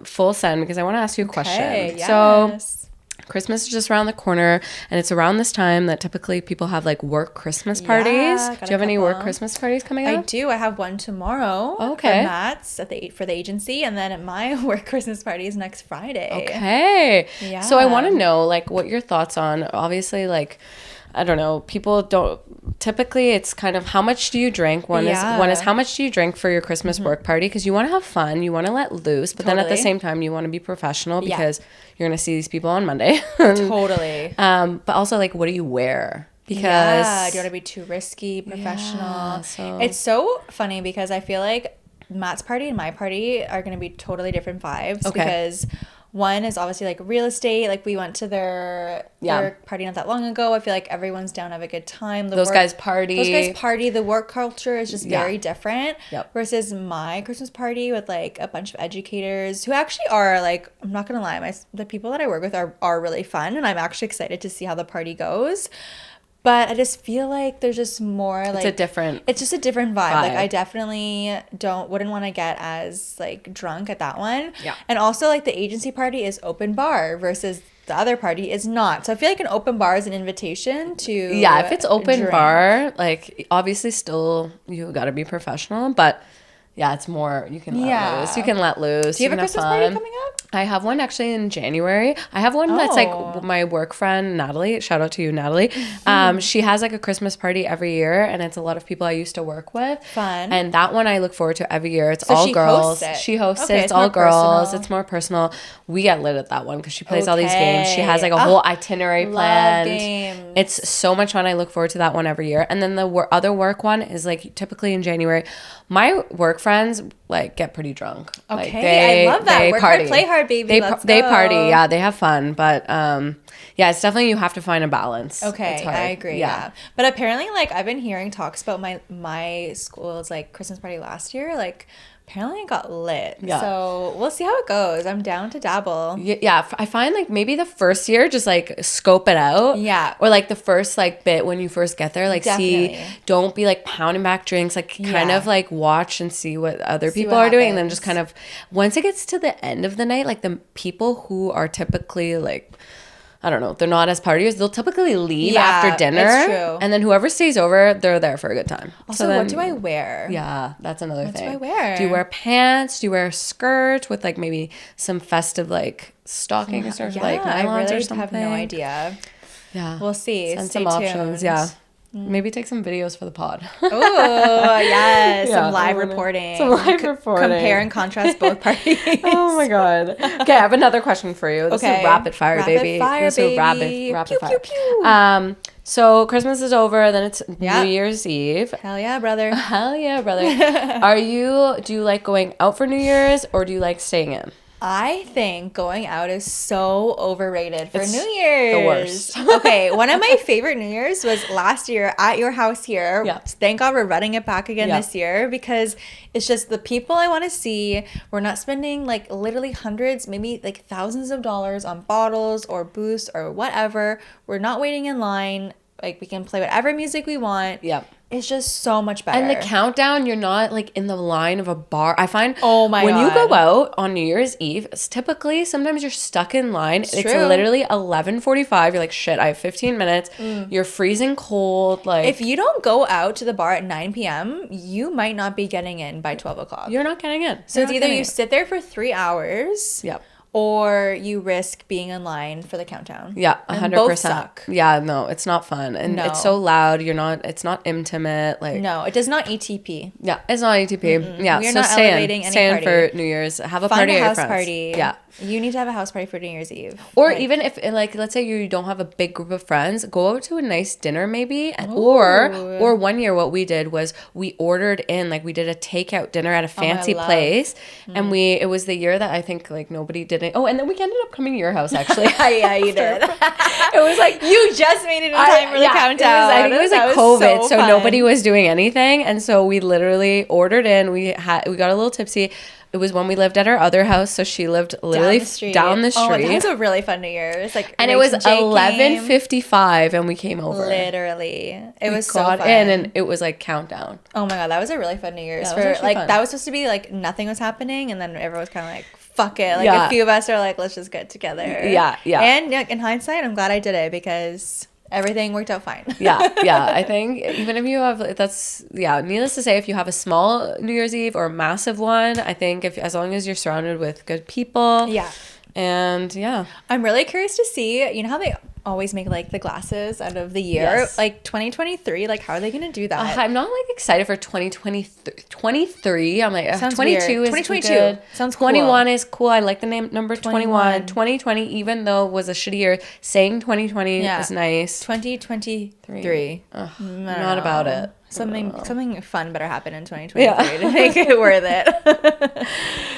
full send because I want to ask you a question. Yes. So Christmas is just around the corner, and it's around this time that typically people have like work Christmas parties. Do you have any work Christmas parties coming up? I do. I have one tomorrow. Okay. For Matt's for the agency, and then my work Christmas party is next Friday. Okay. Yeah. So I want to know like what your thoughts on, obviously, like, I don't know, people don't typically, it's kind of how much do you drink? One is how much do you drink for your Christmas work party, because you want to have fun, you want to let loose, but then at the same time you want to be professional because you're going to see these people on Monday. Totally. But also like, what do you wear? Because do you want to be too risky, professional? It's so funny because I feel like Matt's party and my party are going to be totally different vibes because one is obviously like real estate. Like we went to their party not that long ago. I feel like everyone's down to have a good time. Those guys party. The work culture is just very different. Yep. Versus my Christmas party with like a bunch of educators who actually are like, I'm not going to lie, the people that I work with are really fun. And I'm actually excited to see how the party goes. But I just feel like there's just more like it's just a different vibe. Like I definitely wouldn't want to get as like drunk at that one. Yeah. And also like the agency party is open bar versus the other party is not. So I feel like an open bar is an invitation to if it's open bar, like obviously still you got to be professional, but it's more you can let loose. You can let loose. Do you have a Christmas party coming up? I have one actually in January. I have one that's like my work friend, Natalie. Shout out to you, Natalie. She has like a Christmas party every year, and it's a lot of people I used to work with. Fun. And that one I look forward to every year. It's all girls. She hosts it. It's all girls. It's more personal. We get lit at that one because she plays all these games. She has like a whole itinerary planned. Games. It's so much fun. I look forward to that one every year. And then the other work one is like typically in January. My work friends like get pretty drunk. Okay, I love that. Work hard, play hard, baby. They party. Yeah, they have fun. But it's definitely you have to find a balance. Okay, I agree. Yeah. But apparently, like I've been hearing talks about my school's like Christmas party last year. Like apparently it got lit. Yeah. So we'll see how it goes. I'm down to dabble. Yeah. I find like maybe the first year just like scope it out. Yeah. Or like the first like bit when you first get there, like don't be like pounding back drinks, like kind of like watch and see what other people are doing. And then just kind of once it gets to the end of the night, like the people who are typically like, I don't know, they're not as partiers, they'll typically leave after dinner. It's true. And then whoever stays over, they're there for a good time. Also, what do I wear? Yeah, that's another thing. What do I wear? Do you wear pants? Do you wear a skirt with like maybe some festive like stockings or like nylons or something? I really have no idea. Yeah. We'll see. Send Stay some tuned. options. Yeah. Maybe take some videos for the pod. Oh, yes. Yeah, some live reporting. Reporting. Compare and contrast both parties. Oh my God. Okay, I have another question for you. This is rapid fire, baby. This is rapid pew, fire. pew, pew. So Christmas is over, then it's New Year's Eve. Hell yeah, brother. Hell yeah, brother. Do you like going out for New Year's or do you like staying in? I think going out is so overrated for New Year's. The worst. Okay, one of my favorite New Year's was last year at your house here. Yeah. Thank God we're running it back again this year because it's just the people I want to see. We're not spending like literally hundreds, maybe like thousands of dollars on bottles or booths or whatever. We're not waiting in line. Like we can play whatever music we want. Yep. It's just so much better. And the countdown, you're not like in the line of a bar. I find when you go out on New Year's Eve, it's typically sometimes you're stuck in line. It's literally 11:45. You're like, shit, I have 15 minutes. You're freezing cold. Like if you don't go out to the bar at 9 p.m., you might not be getting in by 12 o'clock. You're not getting in. So it's either you sit there for 3 hours. Yep. Or you risk being in line for the countdown. Yeah, 100%. Both suck. Yeah, no, it's not fun. And it's so loud. It's not intimate. Like no, it does not ETP. Yeah, it's not ETP. Mm-mm. Yeah, We're so not elevating any stay in party. for New Year's. Have a Find party a at your house friends. party. Yeah. You need to have a house party for New Year's Eve. Or even if, like, let's say you don't have a big group of friends, go out to a nice dinner maybe. Or one year what we did was we ordered in, like, we did a takeout dinner at a fancy place. And it was the year that I think, like, nobody did it. Oh, and then we ended up coming to your house, actually. Yeah, you did. It was like, you just made it in time for the countdown. I think it was like COVID, so nobody was doing anything. And so we literally ordered in. We got a little tipsy. It was when we lived at our other house, so she lived literally down the street. Oh, that was a really fun New Year's. Like, and it was 11:55, and we came over. Literally, it was so got fun. in, and it was like countdown. Oh my God, that was a really fun New Year's. Yeah, That was supposed to be like nothing was happening, and then everyone was kind of like, fuck it. Like a few of us are like, let's just get together. Yeah. And in hindsight, I'm glad I did it because everything worked out fine. Yeah. I think even if you have, needless to say, if you have a small New Year's Eve or a massive one, I think as long as you're surrounded with good people. Yeah. And I'm really curious to see, you know how they always make like the glasses out of the year? Yes. Like 2023, like how are they going to do that? I'm not like excited for 2023. I'm like, Sounds 22 weird. is 2022 good. sounds 21 cool. is cool. I like the name number 21. 2020, even though it was a shitty year, saying 2020 is nice. 2023. Not about it. Something fun better happen in 2023 to make it worth it.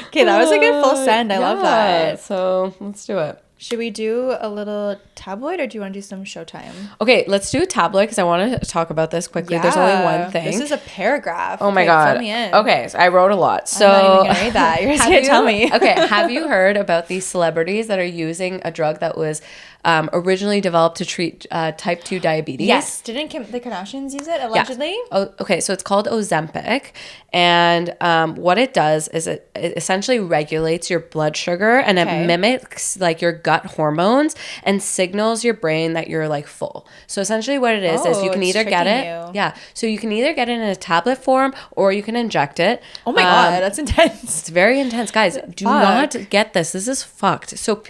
Okay, that was a good full send. I love that. So let's do it. Should we do a little tabloid or do you want to do some Showtime? Okay, let's do a tabloid because I want to talk about this quickly. Yeah, there's only one thing. This is a paragraph. Oh my God. Fill me in. Okay, so I wrote a lot. So I'm not even gonna read that. You're just gonna tell me. Okay, have you heard about these celebrities that are using a drug that was originally developed to treat type 2 diabetes? Yes. Didn't the Kardashians use it allegedly? Yeah. Oh, okay, so it's called Ozempic, and what it does is it essentially regulates your blood sugar, and it mimics like your gut hormones and signals your brain that you're like full. So essentially what it is you can either get it. Yeah. So you can either get it in a tablet form or you can inject it. Oh my God, that's intense. It's very intense. Guys, do not get this. This is fucked. So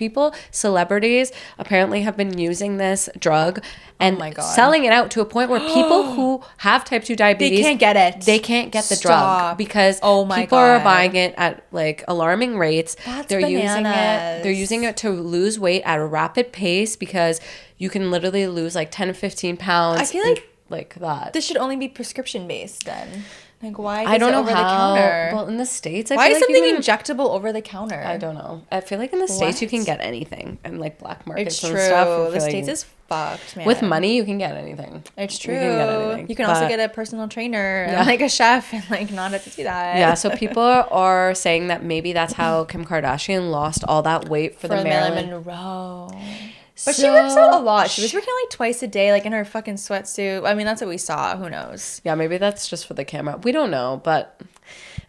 celebrities apparently have been using this drug and selling it out to a point where people who have type 2 diabetes, they can't get it. They can't get the drug because people are buying it at like alarming rates. They're bananas. using it to lose weight at a rapid pace because you can literally lose like 10 to 15 pounds. I feel like that. This should only be prescription based then. Like why is I don't it know over how. the counter? Well, in the States, why is something injectable over the counter? I don't know. I feel like in the States you can get anything and like black markets and true. stuff. The States is fucked, man. With money, you can get anything. It's true. You can get anything. You can also get a personal trainer and like a chef and like not have to do that. Yeah, so people are saying that maybe that's how Kim Kardashian lost all that weight for the Marilyn Monroe. But she works out a lot. She was working like twice a day, like in her fucking sweatsuit. I mean, that's what we saw. Who knows? Yeah, maybe that's just for the camera. We don't know, but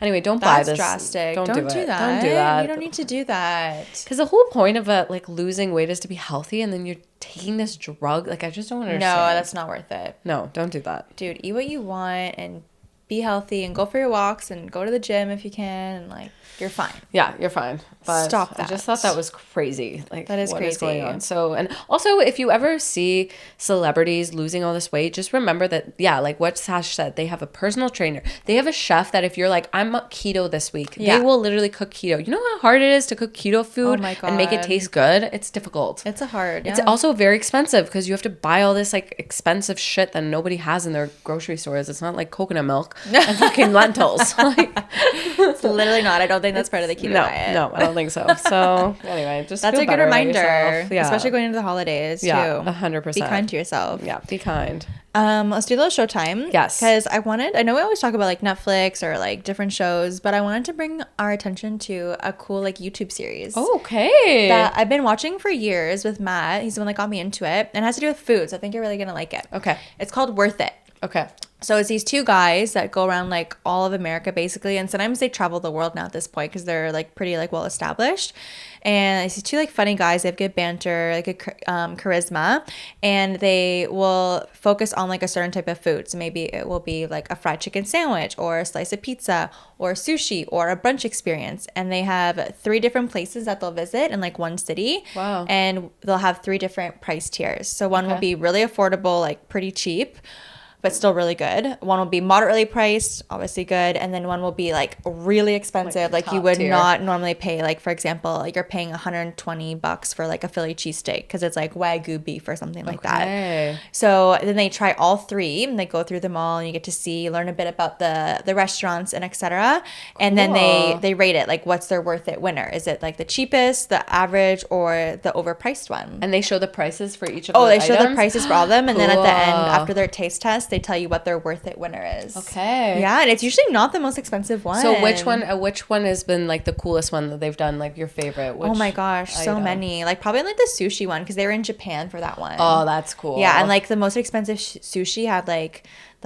anyway, don't buy this. That's drastic. Don't do that. Don't do that. You don't need to do that. Because the whole point of it, like losing weight, is to be healthy, and then you're taking this drug. Like I just don't understand. No, that's not worth it. No, don't do that, dude. Eat what you want and be healthy and go for your walks and go to the gym if you can, and like you're fine. Yeah, you're fine. But stop that. I just thought that was crazy. Like, that is what crazy. is going on? So, and also, if you ever see celebrities losing all this weight, just remember that, yeah, like what Tash said, they have a personal trainer. They have a chef that if you're like, I'm keto this week, they will literally cook keto. You know how hard it is to cook keto food and make it taste good? It's difficult. It's hard. Yeah. It's also very expensive because you have to buy all this like expensive shit that nobody has in their grocery stores. It's not like coconut milk and fucking lentils. Like, it's literally not. I don't think that's part of the keto diet. No, I don't think so. So anyway, just that's feel a good better about reminder, yourself. Yeah. especially going into the holidays too. 100%. Be kind to yourself. Yeah, be kind. Let's do a little showtime. Yes. Because I know we always talk about like Netflix or like different shows, but I wanted to bring our attention to a cool like YouTube series. Oh, okay. That I've been watching for years with Matt. He's the one that got me into it. And it has to do with food, so I think you're really going to like it. Okay. It's called Worth It. Okay. So it's these two guys that go around like all of America basically, and sometimes they travel the world now at this point because they're like pretty like well established. And it's these two like funny guys. They have good banter, like good charisma, and they will focus on like a certain type of food. So maybe it will be like a fried chicken sandwich or a slice of pizza or sushi or a brunch experience. And they have 3 different places that they'll visit in like one city. Wow. And they'll have 3 different price tiers. So one will be really affordable, like pretty cheap, but still really good. One will be moderately priced, obviously good, and then one will be like really expensive, like you would not normally pay. Like for example, like you're paying $120 for like a Philly cheesesteak because it's like Wagyu beef or something like that. So then they try all 3 and they go through them all, and you get to learn a bit about the restaurants and etc. And then they rate it, like what's their worth it winner? Is it like the cheapest, the average, or the overpriced one? And they show the prices for each of the items? They show the prices for all of them, and then at the end, after their taste test, they tell you what their worth it winner is. Okay. Yeah, and it's usually not the most expensive one. So which one has been like the coolest one that they've done, like your favorite? Oh my gosh, so many. Like probably like the sushi one because they were in Japan for that one. Oh, that's cool. Yeah, and like the most expensive sushi had like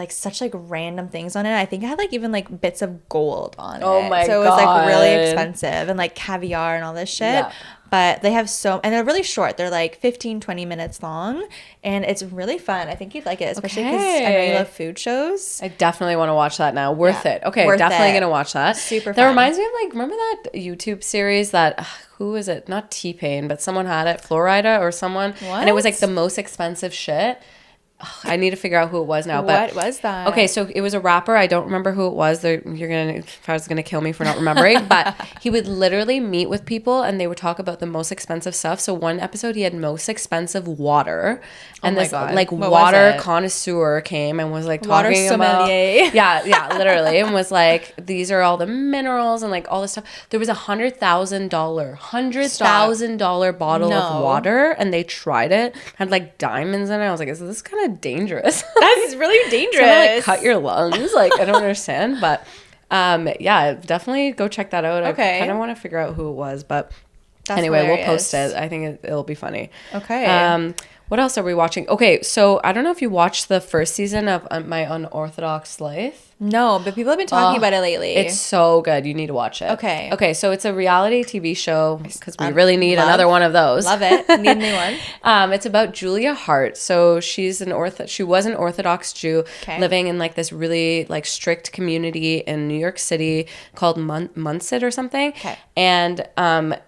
such like random things on it. I think it had like even like bits of gold on it. Oh my god. So it was like really expensive, and like caviar and all this shit. Yeah. But they have and they're really short. They're like 15-20 minutes long, and it's really fun. I think you'd like it, especially because I know you love food shows. I definitely want to watch that now. Worth it. Okay, definitely gonna watch that. Super fun. That reminds me of like, remember that YouTube series that who is it? Not T-Pain, but someone had it, Florida or someone. What? And it was like the most expensive shit. I need to figure out who it was now. But what was that? Okay, so it was a rapper. I don't remember who it was. Farah's gonna kill me for not remembering. But he would literally meet with people, and they would talk about the most expensive stuff. So one episode, he had most expensive water, and this like water connoisseur came and was like talking about yeah, literally, and was like, these are all the minerals and like all this stuff. There was $100,000 bottle of water, and they tried it, had like diamonds in it. I was like, is this kind of dangerous? That's really dangerous. Gonna, like, cut your lungs. Like, I don't understand, but yeah, definitely go check that out. Okay. I kind of want to figure out who it was, but that's anyway, hilarious. we'll post it. I think it'll be funny. Okay. What else are we watching? Okay, so I don't know if you watched the first season of My Unorthodox Life. No, but people have been talking about it lately. It's so good. You need to watch it. Okay, so it's a reality TV show because we really need another one of those. Love it. Need a new one. It's about Julia Hart. So she was an Orthodox Jew living in like this really like strict community in New York City called Muncie or something. Okay. And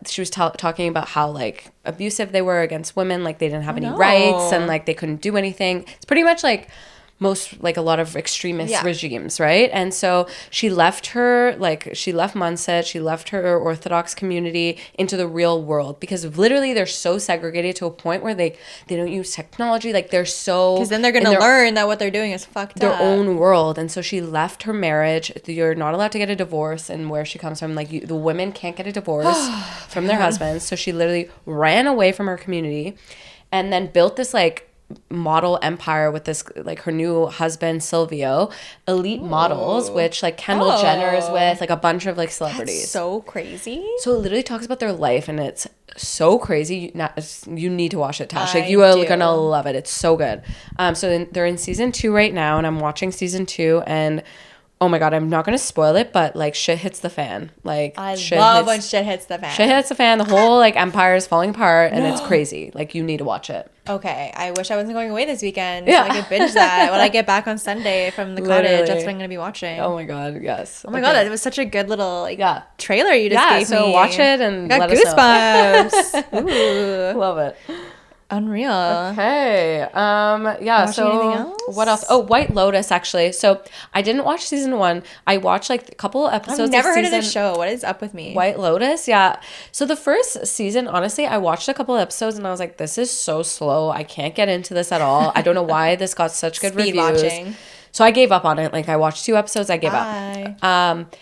she was talking about how like abusive they were against women, like they didn't have any rights and like they couldn't do anything. It's pretty much like a lot of extremist regimes, right? And so she left Muncie, she left her Orthodox community into the real world because literally they're so segregated to a point where they don't use technology. Like they're so... Because then they're going to learn that what they're doing is fucked their up. own world. And so she left her marriage. You're not allowed to get a divorce and where she comes from. Like the women can't get a divorce from their husbands. So she literally ran away from her community and then built this like model empire with this like her new husband Silvio, elite models, which like Kendall Jenner is with, like a bunch of like celebrities. That's so crazy. So it literally talks about their life and it's so crazy. You need to watch it, Tash. Like you are gonna love it. It's so good. So they're in season 2 right now, and I'm watching season 2, and oh my god, I'm not gonna spoil it, but like shit hits the fan. Like I love when shit hits the fan. Shit hits the fan. The whole like empire is falling apart, and it's crazy. Like you need to watch it. Okay, I wish I wasn't going away this weekend so I could binge that when I get back on Sunday from the cottage. That's what I'm going to be watching. Oh my God, yes. Oh my God, that was such a good little trailer you just gave me. So watch it and got let goosebumps. Ooh. Love it. Unreal. Okay. So anything else? What else? Oh, White Lotus, actually. So I didn't watch season 1. I watched like a couple episodes. I've never heard of this show. What is up with me? White Lotus, yeah. So the first season, honestly, I watched a couple episodes and I was like, this is so slow. I can't get into this at all. I don't know why this got such good Speed reviews. watching. So I gave up on it. Like I watched 2 episodes, I gave up.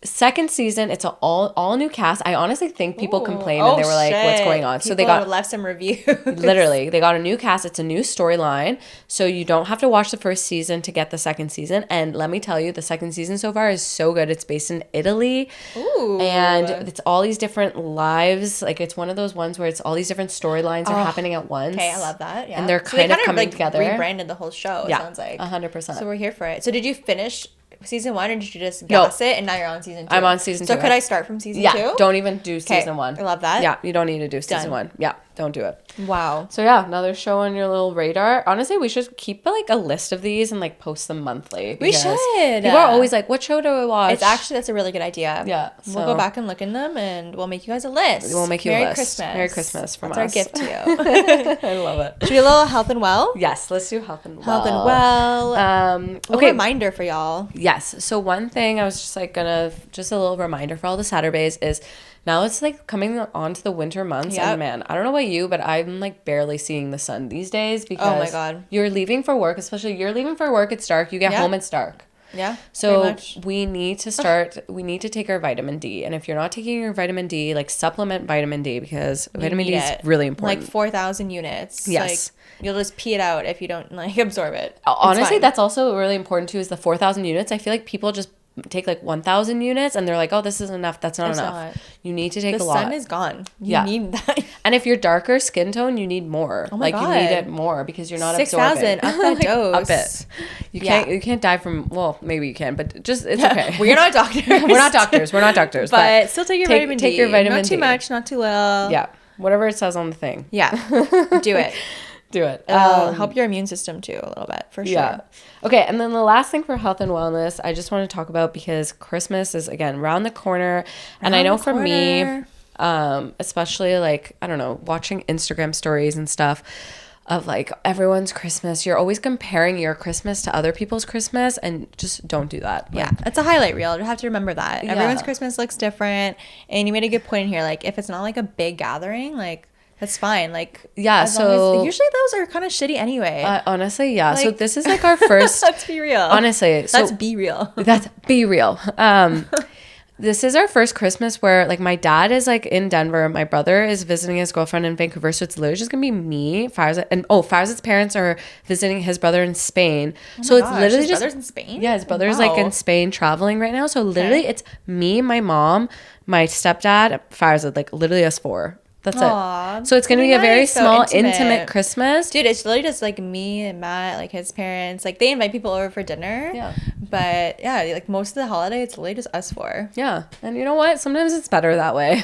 Second season, it's an all new cast. I honestly think people complained and they were like, what's going on? People so they left some reviews. Literally, they got a new cast. It's a new storyline. So you don't have to watch the first season to get the second season. And let me tell you, the second season so far is so good. It's based in Italy. Ooh. And it's all these different lives. Like it's one of those ones where it's all these different storylines are happening at once. Okay, I love that. Yeah. And they're kind of coming together. Rebranded the whole show, it sounds like. 100%. So we're here for it. So did you finish season 1 or did you just gas it and now you're on season 2? I'm on season 2. So could I start from season 2? Yeah, don't even do season 1. I love that. Yeah, you don't need to do season 1. Yeah, don't do it. Wow. So yeah, another show on your little radar. Honestly, we should keep like a list of these and like post them monthly. We should. People are always like, what show do I watch? That's a really good idea. Yeah. We'll go back and look in them and we'll make you guys a list. We'll make you Merry a list. Christmas. Merry Christmas from us. That's our gift to you. I love it. Should we do a little health and well? Yes, let's do health and well. Health and well. Okay. Reminder for y'all. Yes. So one thing I was just like just a little reminder for all the Saturdays is now it's like coming on to the winter months. Yep. And man, I don't know about you, but I'm like barely seeing the sun these days because oh my God. You're leaving for work, especially you're leaving for work, it's dark. You get home, it's dark. Yeah. So we need to take our vitamin D. And if you're not taking your vitamin D, like supplement vitamin D because vitamin D is really important. Like 4,000 units. Yes. Like, you'll just pee it out if you don't like absorb it. Honestly, that's also really important too is the 4,000 units. I feel like people just take like 1,000 units and they're like, oh, this is enough. That's not enough. You need to take a lot. The sun is gone. You need that. And if you're darker skin tone, you need more. Oh my God. You need it more because you're not 6,000 absorbing. up that dose. Up it. You can't die from, well, maybe you can, but just, it's okay. We're not doctors. We're not doctors. But still take your vitamin D. Take your vitamin D. Not too much, not too little. Yeah. Whatever it says on the thing. Yeah. Do it. Do it. It'll help your immune system too a little bit, for sure. Yeah. Okay, and then the last thing for health and wellness, I just want to talk about because Christmas is, again, around the corner. And I know for me, especially like, I don't know, watching Instagram stories and stuff of like everyone's Christmas, you're always comparing your Christmas to other people's Christmas and just don't do that. Yeah, it's a highlight reel. You have to remember that. Yeah. Everyone's Christmas looks different. And you made a good point in here. Like if it's not like a big gathering, like that's fine. Like, yeah, so usually those are kind of shitty anyway. Honestly, yeah. Like, so this is like our first. Let's be real. Honestly, let's be real. That's be real. This is our first Christmas where like my dad is like in Denver, my brother is visiting his girlfriend in Vancouver, so it's literally just gonna be me, Farzad, and Farzad's parents are visiting his brother in Spain. So it's literally his just brother's in Spain. Yeah, his brother's like in Spain traveling right now. So literally, it's me, my mom, my stepdad, Farzad, like literally us 4. That's it. So it's going to be a very small, intimate Christmas. Dude, it's literally just like me and Matt, like his parents. Like they invite people over for dinner. Yeah. But yeah, like most of the holiday, it's literally just us 4. Yeah. And you know what? Sometimes it's better that way.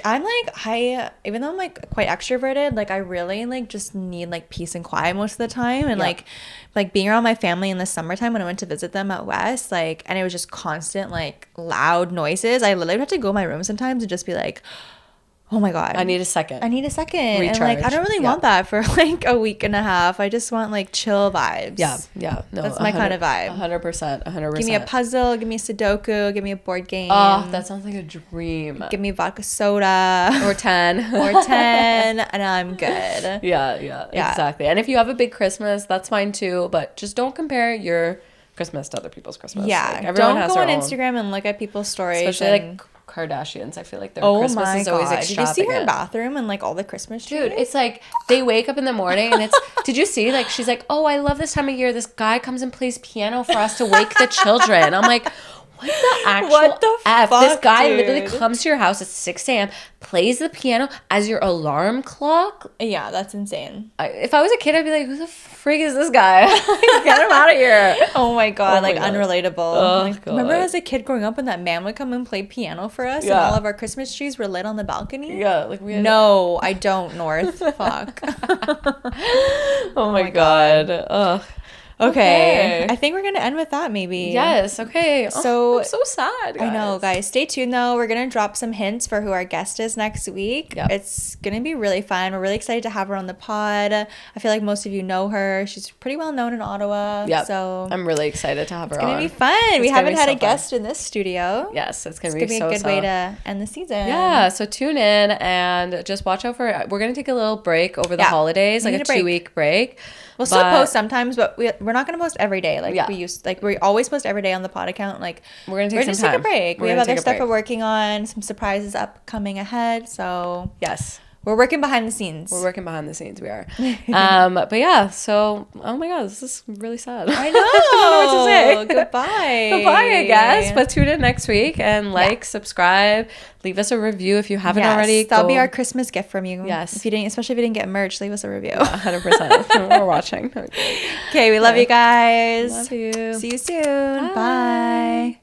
I'm like, even though I'm like quite extroverted, like I really like just need like peace and quiet most of the time. And like being around my family in the summertime when I went to visit them out west, like, and it was just constant like loud noises. I literally would have to go in my room sometimes and just be like, oh my God. I need a second. Recharge. And like, I don't really Yeah. want that for like a week and a half. I just want like chill vibes. Yeah. Yeah. No, that's my kind of vibe. 100%. 100%. Give me a puzzle. Give me a Sudoku. Give me a board game. Oh, that sounds like a dream. Give me vodka soda. Or 10. Or 10. And I'm good. Yeah. Exactly. And if you have a big Christmas, that's fine too. But just don't compare your Christmas to other people's Christmas. Yeah. Like, everyone don't has go on their own. Instagram and look at people's stories. Especially like Kardashians. I feel like their Christmas is always extravagant. Did you see her bathroom and like all the Christmas trees? Dude, it's like they wake up in the morning and it's did you see like she's like, oh, I love this time of year, this guy comes and plays piano for us to wake the children. I'm like, What the actual What the F? fuck, This guy dude? literally comes to your house at 6 a.m., plays the piano as your alarm clock. Yeah, that's insane. If I was a kid, I'd be like, who the frig is this guy? Get him out of here. Oh my god, Oh my like God. unrelatable. Oh, Like, God. remember as a kid growing up when that man would come and play piano for us and Yeah. all of our Christmas trees were lit on the balcony? Yeah, like we had. No, I don't, North. Fuck. Oh my God. Ugh. Okay. I think we're going to end with that maybe. Yes. Okay. So- I'm so sad. I know, guys. Stay tuned though. We're going to drop some hints for who our guest is next week. Yep. It's going to be really fun. We're really excited to have her on the pod. I feel like most of you know her. She's pretty well known in Ottawa. Yep. So I'm really excited to have her it's going on. to be fun. We gonna haven't be had so a fun. guest in this studio. Yes, it's gonna It's be going to be so a good way so. to end the season. Yeah, so tune in and just watch out for. We're gonna take a little break over the holidays, we like need a a break. 2-week break. We'll still post sometimes, but we're not going to post every day like Yeah. we used. Like we always post every day on the pod account. Like We're gonna take we're some just time. take a break. We're We have gonna other take a stuff break. we're working on. Some surprises upcoming ahead. So Yes, we're working behind the scenes. we're working behind the scenes. We are. But yeah. So oh my God, this is really sad. I know. I don't know what to say. Goodbye. Goodbye, I guess. But tune in next week and subscribe, leave us a review if you haven't already. That'll be our Christmas gift from you. Yes. If you didn't, especially if you didn't get merch, leave us a review. 100%. We're watching. Okay, we love you guys. Love you. See you soon. Bye.